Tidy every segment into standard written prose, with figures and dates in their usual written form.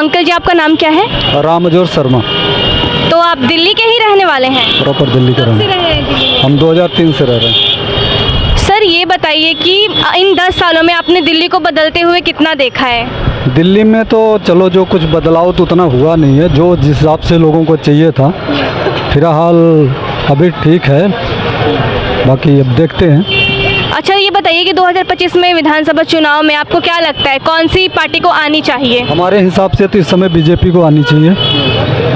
Uncle जी, आपका नाम क्या है? रामजोर शर्मा। तो आप दिल्ली के ही रहने वाले हैं? प्रॉपर दिल्ली के कब से रहने। रह रहे हैं दिल्ली में? हम 2003 से रह रहे हैं। सर ये बताइए कि इन 10 सालों में आपने दिल्ली को बदलते हुए कितना देखा है? दिल्ली में तो चलो जो कुछ बदलाव तो उतना हुआ नहीं है जो जिस हिसाब से लोगों को चाहिए था। फिलहाल अभी ठीक है, बाकी अब देखते हैं। अच्छा ये बताइए कि 2025 में विधानसभा चुनाव में आपको क्या लगता है कौन सी पार्टी को आनी चाहिए? हमारे हिसाब से तो इस समय बीजेपी को आनी चाहिए।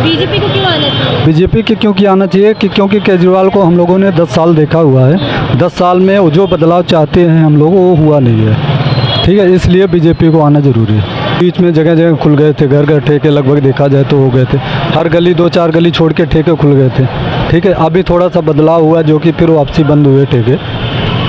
बीजेपी को क्यों आना चाहिए? बीजेपी की क्योंकि आना चाहिए कि क्योंकि केजरीवाल को हम लोगों ने 10 साल देखा हुआ है। 10 साल में वो जो बदलाव चाहते हैं हम लोग वो हुआ नहीं है। ठीक है, इसलिए बीजेपी को आना ज़रूरी है। बीच में जगह जगह खुल गए थे, घर घर ठेके लगभग देखा जाए तो हो गए थे। हर गली 2-4 गली छोड़ के ठेके खुल गए थे। ठीक है, अभी थोड़ा सा बदलाव हुआ जो कि फिर वापसी बंद हुए ठेके।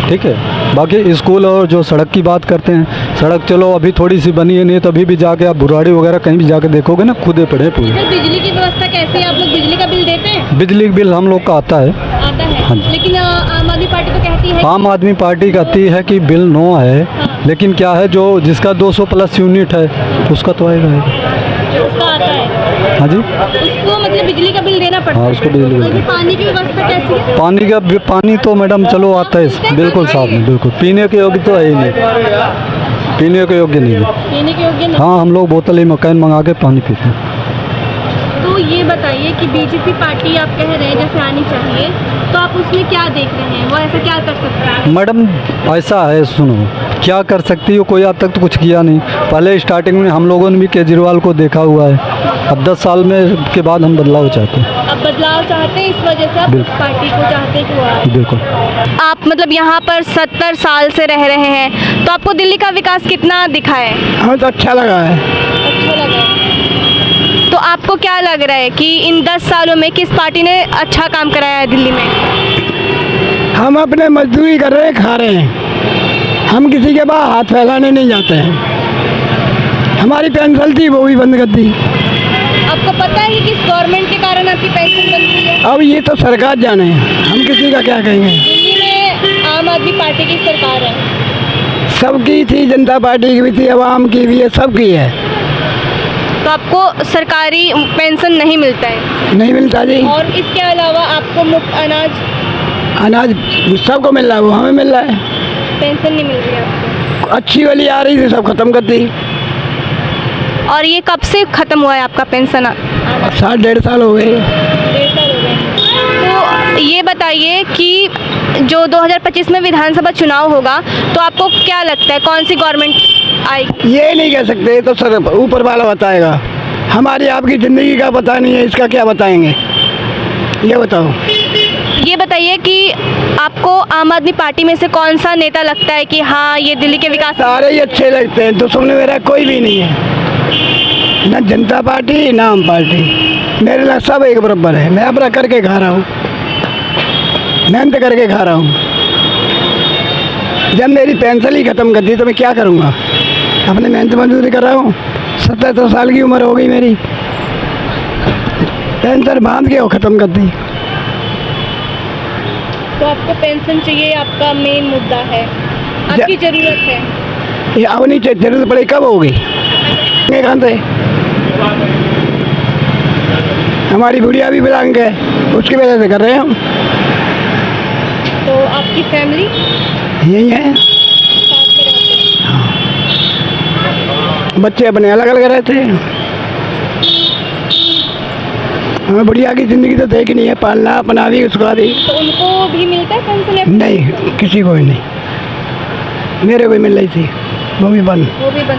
ठीक है, बाकी स्कूल और जो सड़क की बात करते हैं, सड़क चलो अभी थोड़ी सी बनी है, नहीं तो अभी भी जाके आप बुराड़ी वगैरह कहीं भी जाके देखोगे ना खुदे पड़े पूरे। सर बिजली की व्यवस्था कैसी है? आप लोग बिजली का बिल देते हैं? बिजली बिल हम लोग का आता है। आता है। हाँ जी। लेकिन आम आदमी पार्टी तो कहती है आम आदमी पार्टी कहती है कि बिल नो है, हाँ। लेकिन क्या है जो जिसका 200 प्लस यूनिट है उसका तो आएगा ही। उसका आता है। हाँ जी, उसको मतलब बिजली का बिल देना पड़ता है। हाँ, उसको बिजली का बिल। और पानी की व्यवस्था कैसी है? पानी तो मैडम चलो आता है, बिल्कुल साफ नहीं, बिल्कुल पीने के योग्य तो है ही नहीं, पीने के योग्य नहीं है। पीने के योग्य नहीं। हाँ, हम लोग बोतल ही मकान मंगा के पानी पीते हैं। तो ये बताइए कि बीजेपी पार्टी आप कह रहे हैं जैसे आनी चाहिए, तो आप उसमें क्या देख रहे हैं? वो ऐसा क्या कर सकता है? मैडम ऐसा है, सुनो, क्या कर सकती हो, कोई आज तक तो कुछ किया नहीं। पहले स्टार्टिंग में हम लोगों ने भी केजरीवाल को देखा हुआ है। अब 10 साल में के बाद हम बदलाव चाहते हैं। अब बदलाव चाहते हैं, इस वजह से आप उस पार्टी को चाहते हैं कि वो आए। बिल्कुल। आप मतलब यहाँ पर 70 साल से रह रहे हैं, तो आपको दिल्ली का विकास कितना दिखा है? हमें तो अच्छा लगा है। अच्छा लगा है। तो आपको क्या लग रहा है कि इन 10 सालों में किस पार्टी ने अच्छा काम कराया है दिल्ली में? हम अपने मजदूरी कर रहे हैं, खा रहे हैं। हम किसी के पास हाथ फैलाने नहीं जाते हैं। हमारी पेंशन थी वो भी बंद कर दी। आपको पता है कि किस गवर्नमेंट के कारण आपकी पेंशन बंद हुई है? अब ये तो सरकार जाने, हम किसी का क्या कहेंगे। दिल्ली में आम आदमी पार्टी की सरकार है। सबकी थी, जनता पार्टी की भी थी, आवाम की भी है, सबकी है। तो आपको सरकारी पेंशन नहीं मिलता है? नहीं मिलता जी। और इसके अलावा आपको मुफ्त अनाज सबको मिल रहा है, वो हमें मिल रहा है। पेंशन नहीं मिल रही है आपको? अच्छी वाली आ रही थी, सब खत्म कर दी। और ये कब से ख़त्म हुआ है आपका पेंशन? 1.5 साल हो गए। 1.5 साल हो गए। तो ये बताइए कि जो 2025 में विधानसभा चुनाव होगा, तो आपको क्या लगता है कौन सी गवर्नमेंट आएगी? ये नहीं कह सकते, तो सर ऊपर वाला बताएगा। हमारी आपकी ज़िंदगी का पता नहीं है, इसका क्या बताएंगे, ये बताओ। ये बताइए कि आपको आम आदमी पार्टी में से कौन सा नेता लगता है कि हाँ ये दिल्ली के विकास? सारे ही अच्छे लगते हैं, दुश्मन मेरा कोई भी नहीं है, ना जनता पार्टी ना आम पार्टी। मेरे लिए सब एक बराबर है। मैं अपना करके खा रहा हूँ, मेहनत करके खा रहा हूँ। जब मेरी पेंशन ही ख़त्म कर दी तो मैं क्या करूँगा? अपने मेहनत मजदूरी कर रहा हूँ। 77 साल की उम्र हो गई मेरी, पेंशन बांध के वो ख़त्म कर दी। तो आपको पेंशन चाहिए, आपका मेन मुद्दा है, आपकी ज़रूरत है। ये अब नहीं जरूरत पड़ी, कब होगी? कहाँ से? हमारी बुढ़िया भी विकलांग है, उसकी वजह से कर रहे हैं हम। तो आपकी फैमिली यही है, साथ में रहते हैं? बच्चे अपने अलग अलग रहते हैं। हमें बुढ़िया की ज़िंदगी तो देखनी है, पालना अपना भी उसका भी। तो उनको भी मिलता है पेंशन? नहीं, किसी को भी नहीं। मेरे को मिल रही थी, वो भी बंद हो गई।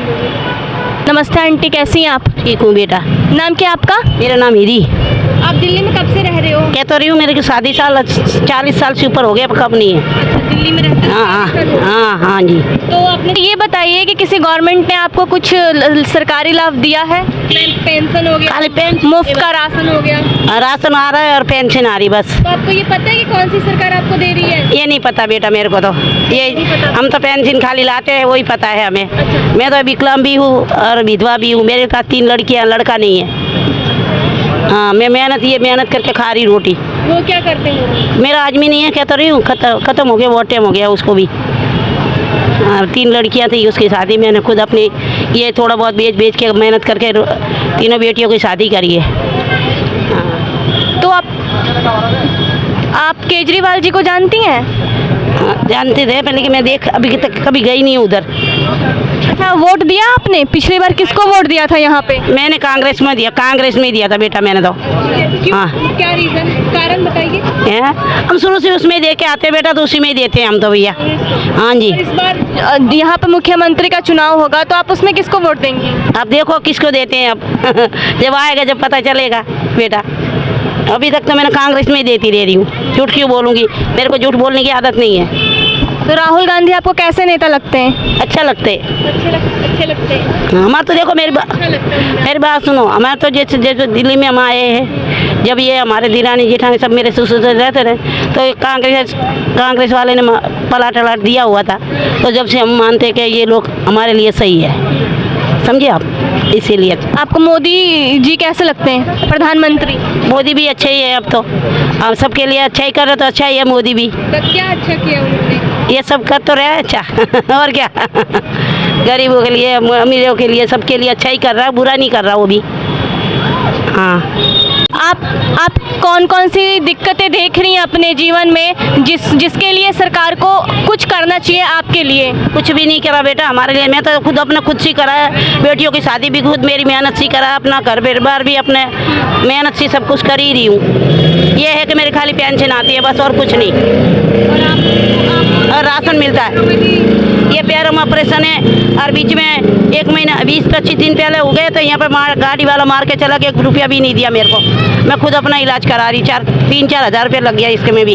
नमस्ते आंटी, कैसी हैं आप? ठीक हूँ बेटा। नाम क्या है आपका? मेरा नाम हिरी। आप दिल्ली में कब से रह रहे हो? कह तो रही हूँ, मेरे की शादी साल 40 साल से ऊपर हो गया, अब कब नहीं है। अच्छा, दिल्ली में रहते हैं? हाँ जी। तो आपने ये बताइए कि किसी गवर्नमेंट ने आपको कुछ सरकारी लाभ दिया है? पेंशन हो गया, खाली पेंशन, मुफ्त का राशन हो गया? राशन आ रहा है और पेंशन आ रही बस। तो आपको ये पता है कि कौन सी सरकार आपको दे रही है? ये नहीं पता बेटा मेरे को, तो ये हम तो पेंशन खाली लाते हैं, वही पता है हमें। अच्छा। मैं तो विकलांग भी हूँ और विधवा भी हूँ, मेरे पास 3 लड़कियाँ, लड़का नहीं है। हाँ, मैं मेहनत करके खा रही रोटी। वो क्या करते हैं? मेरा आदमी नहीं है, कह तो रही हूँ, खत्म हो गया, बहुत टाइम हो गया उसको भी। 3 लड़कियां थी उसकी शादी मैंने खुद अपनी ये थोड़ा बहुत बेच के मेहनत करके तीनों बेटियों की शादी करी है। तो आप केजरीवाल जी को जानती हैं? जानते थे पहले, लेकिन मैं अभी तक कभी गई नहीं उधर। अच्छा, वोट दिया आपने? पिछली बार किसको वोट दिया था यहाँ पे? मैंने कांग्रेस में दिया था बेटा मैंने तो। हाँ, क्या रीजन, कारण बताइए। हम शुरू से उसमें दे के आते बेटा, तो उसी में ही देते हैं हम तो भैया। हाँ जी। इस बार यहाँ पे मुख्यमंत्री का चुनाव होगा तो आप उसमें किसको वोट देंगी? अब देखो किसको देते हैं अब जब आएगा जब पता चलेगा बेटा। अभी तक तो मैंने कांग्रेस में ही देती रह रही हूँ। झूठ क्यों बोलूँगी, मेरे को झूठ बोलने की आदत नहीं है। तो राहुल गांधी आपको कैसे नेता लगते हैं? अच्छा लगते अच्छे लगते हैं। हमारा तो देखो मेरी बात सुनो। हमारे तो जैसे दिल्ली में हम आए हैं, जब ये हमारे दिरानी जेठानी सब मेरे ससुर रहते रहे, तो कांग्रेस वाले ने पलट दिया हुआ था। तो जब से हम मानते कि ये लोग हमारे लिए सही है, समझे आप, इसीलिए। आपको मोदी जी कैसे लगते हैं, प्रधानमंत्री? मोदी भी अच्छे ही है अब तो, हम सबके लिए अच्छा ही कर रहे, तो अच्छा ही है मोदी भी। क्या अच्छा किया उन्होंने? ये सब कर तो रहा है अच्छा और क्या गरीबों के लिए, अमीरों के लिए, सबके लिए अच्छा ही कर रहा है, बुरा नहीं कर रहा वो भी। हाँ। आप कौन कौन सी दिक्कतें देख रही हैं अपने जीवन में जिसके लिए सरकार को कुछ करना चाहिए आपके लिए? कुछ भी नहीं करा बेटा हमारे लिए। मैं तो खुद से करा है, बेटियों की शादी भी खुद मेरी मेहनत से करा, अपना घर परिवार भी अपने मेहनत से सब कुछ कर ही रही हूँ। ये है कि मेरी खाली पेंशन आती है बस, और कुछ नहीं। और राशन मिलता है। ये पैरों में ऑपरेशन है, और बीच में 1 महीना 20-25 दिन पहले हो गए, तो यहाँ पे गाड़ी वाला मार के चला गया, 1 रुपया भी नहीं दिया मेरे को। मैं खुद अपना इलाज करा रही, 3-4 हज़ार रुपया लग गया इसके में भी।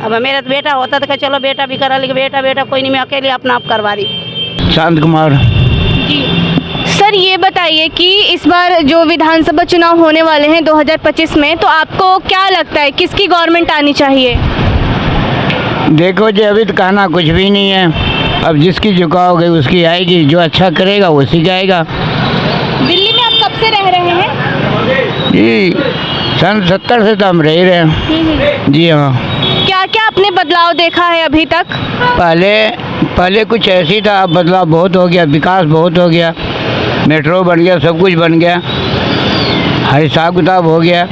अब मेरा तो बेटा होता तो चलो बेटा भी करा, लेकिन बेटा कोई नहीं, मैं अकेले अपना आप करवा रही। शांत कुमार जी। सर ये बताइए कि इस बार जो विधानसभा चुनाव होने वाले हैं 2025 में, तो आपको क्या लगता है किसकी गवर्नमेंट आनी चाहिए? देखो जी, अभी तो कहना कुछ भी नहीं है। अब जिसकी झुकाओगे उसकी आएगी, जो अच्छा करेगा उसी का आएगा। दिल्ली में आप कब से रह रहे हैं? जी, सन 70 से तो हम रह रहे हैं। जी हाँ। क्या क्या आपने बदलाव देखा है अभी तक? पहले कुछ ऐसी था, अब बदलाव बहुत हो गया, विकास बहुत हो गया, मेट्रो बन गया, सब कुछ बन गया, हर हिसाब किताब हो गया।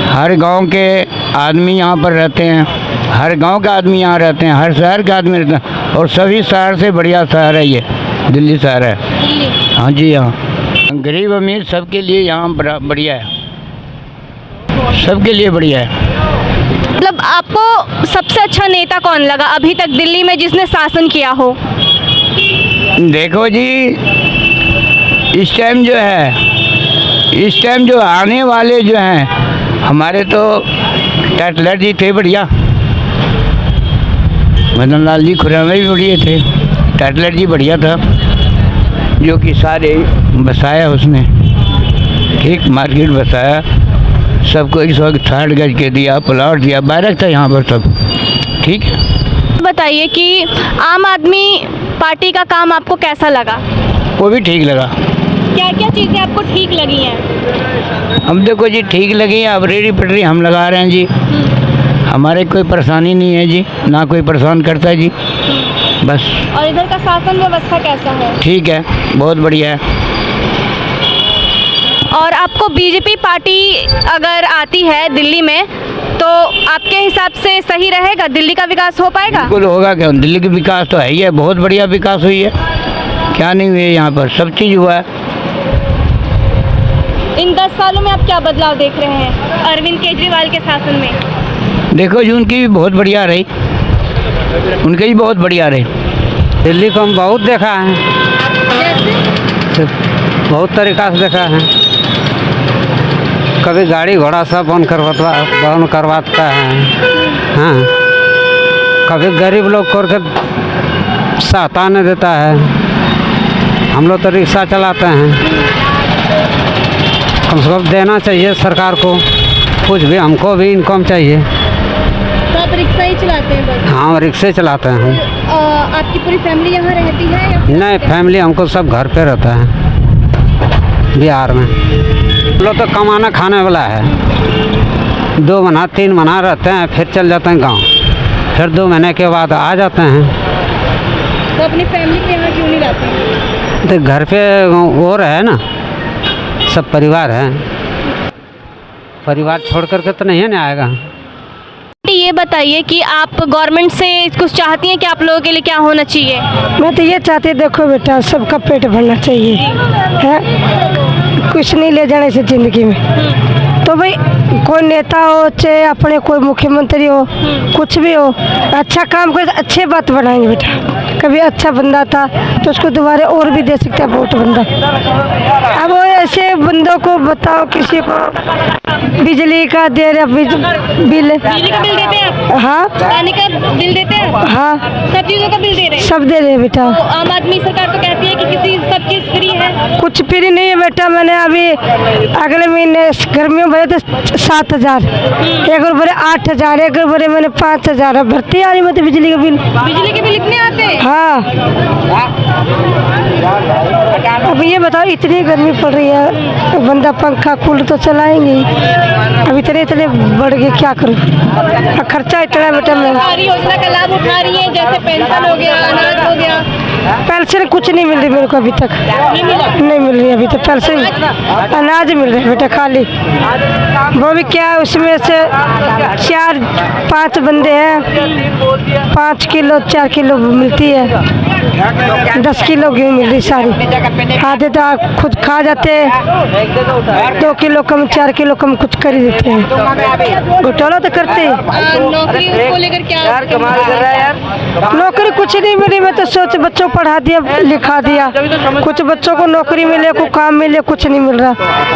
हर गांव के आदमी यहाँ पर रहते हैं, हर गांव के आदमी यहाँ रहते हैं, हर शहर के आदमी रहते हैं, और सभी शहर से बढ़िया शहर है ये दिल्ली शहर है। हाँ जी हाँ, गरीब अमीर सबके लिए यहाँ बढ़िया है, सबके लिए बढ़िया है। मतलब आपको सबसे अच्छा नेता कौन लगा अभी तक दिल्ली में जिसने शासन किया हो? देखो जी, इस टाइम जो आने वाले जो हैं, हमारे तो टैटलर जी थे बढ़िया, मदन लाल जी खुराना भी बढ़िया थे, टैटलर जी बढ़िया था, जो कि सारे बसाया उसने, ठीक मार्केट बसाया, सबको 160 गज के दिया, प्लॉट दिया, बैरक था यहाँ पर सब, ठीक है। बताइए कि आम आदमी पार्टी का काम आपको कैसा लगा? वो भी ठीक लगा। क्या क्या चीज़ें आपको ठीक लगी हैं? हम देखो जी ठीक लगी है, अब रेडी पटरी हम लगा रहे हैं जी, हमारे कोई परेशानी नहीं है जी, ना कोई परेशान करता है जी, बस। और इधर का शासन व्यवस्था कैसा है? ठीक है, बहुत बढ़िया है। और आपको बीजेपी पार्टी अगर आती है दिल्ली में, तो आपके हिसाब से सही रहेगा? दिल्ली का विकास हो पाएगा? बिल्कुल होगा, क्या दिल्ली का विकास तो है ही है, बहुत बढ़िया विकास हुई है, क्या नहीं हुई है, यहाँ पर सब चीज़ हुआ है। इन 10 सालों में आप क्या बदलाव देख रहे हैं अरविंद केजरीवाल के शासन में? देखो जी, उनकी भी बहुत बढ़िया रही, उनकी भी बहुत बढ़िया रही। दिल्ली को हम बहुत देखा है, बहुत तरीक़ा से देखा है। कभी गाड़ी घोड़ा सब बंद करवाता है, हाँ, कभी गरीब लोग को सहायता नहीं देता है। हम लोग तो रिक्शा चलाते हैं, कम से कम देना चाहिए सरकार को कुछ भी, हमको भी इनकम चाहिए। तो आप रिक्शा ही चलाते हैं बस? हाँ, रिक्शे चलाते हैं हम। आपकी पूरी फैमिली यहाँ रहती है या? नहीं, फैमिली हमको सब घर पे रहता है बिहार में। हम लोग तो कमाना खाने वाला है, 2 महीना 3 महीना रहते हैं, फिर चल जाते हैं गांव, फिर 2 महीने के बाद आ जाते हैं। तो अपनी फैमिली के यहाँ क्यों नहीं रहते? तो घर पे और है ना, सब परिवार है, परिवार छोड़ करके तो नहीं है ना आएगा। ये बताइए कि आप गवर्नमेंट से कुछ चाहती हैं कि आप लोगों के लिए क्या होना चाहिए? मैं तो ये चाहती देखो बेटा, सबका पेट भरना चाहिए है, कुछ नहीं ले जाने से ज़िंदगी में। तो भाई कोई नेता हो चाहे अपने कोई मुख्यमंत्री हो, कुछ भी हो, अच्छा काम करे, अच्छे बात बनाएंगे बेटा। कभी अच्छा बंदा था तो उसको दोबारा और भी दे सकते हैं वोट बंदा। अब वो ऐसे बंदों को बताओ, किसी को बिजली का दे रहे बिल, बिजली का बिल देते हैं आप? हाँ, पानी का बिल देते हैं? हाँ, सब चीज़ों का बिल दे रहे हैं? सब दे रहे हैं बेटा। तो आम आदमी सरकार तो कहती है कि किसी सब चीज़ फ्री है। कुछ फ्री नहीं है बेटा। मैंने अभी अगले महीने गर्मियों भरे तो 7,000, एक बार भरे 8,000, एक बार भरे मैंने 5,000 भरती आ रही मतलब बिजली का बिल। बिजली के बिल इतने आते हैं? हाँ, अब ये बताओ इतनी गर्मी पड़ रही है, तो बंदा पंखा कूलर तो चलाएंगे ही। अब इतने बढ़ गए, क्या करूँ, खर्चा इतना बेटा। मैं सरकारी योजना का लाभ उठा रही है, जैसे पेंशन हो गया, अनाज हो गया? पेंशन कुछ नहीं मिल रही मेरे को अभी तक, नहीं मिल रही अभी तक पेंशन। अनाज मिल रहा है बेटा खाली, वो भी क्या, उसमें से 4-5 बंदे हैं, 5 किलो 4 किलो मिलती है, 10 किलो गेहूँ मिल रही सारी। आधे तो आप खुद खा जाते हैं, 2 किलो कम 4 किलो कम कुछ कर ही देते हैं, घोटाला तो करते हैं। नौकरी को लेकर क्या? नौकरी कुछ नहीं मिली। मैं तो सोच बच्चों को पढ़ा दिया लिखा दिया, कुछ बच्चों को नौकरी मिले, को काम मिले, कुछ नहीं मिल रहा।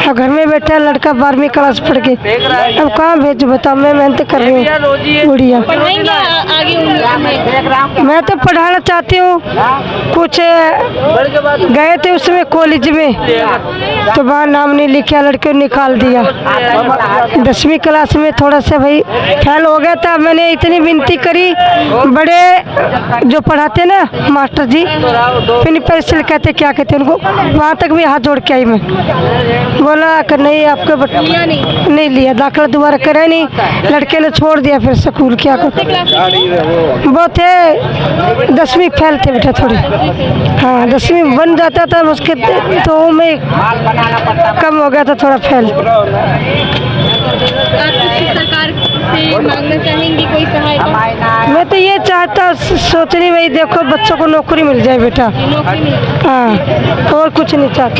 अब घर में बैठा लड़का 12वीं क्लास पढ़ के, अब कहाँ भेज बताओ। मैं मेहनत कर रही हूँ गुड़िया। पढ़ाएंगे आगे उम्र? मैं तो पढ़ाना चाहती हूँ। कुछ गए थे उसमें कॉलेज में, तो वहाँ नाम नहीं लिखा, लड़के निकाल दिया। 10वीं क्लास में थोड़ा सा भाई फेल हो गया था। मैंने इतनी विनती करी, बड़े जो पढ़ाते ना मास्टर जी, प्रिंसिपल कहते क्या कहते उनको, वहाँ तक भी हाथ जोड़ के आई। मैं बोला कि नहीं आपके नहीं लिया, दाखिला दोबारा करे नहीं, लड़के ने छोड़ दिया फिर स्कूल। क्या कर, वो थे 10वीं फेल थे बेटा थोड़ी। हाँ, 10वीं बन जाता था उसके, तो में कम हो गया था थोड़ा फेल। आप कुछ सरकार से मांगना चाहेंगी कोई सहायता? मैं तो ये चाहता सोच रही भाई देखो बच्चों को नौकरी मिल जाए बेटा। नौकरी मिल? हाँ, और कुछ नहीं चाहती।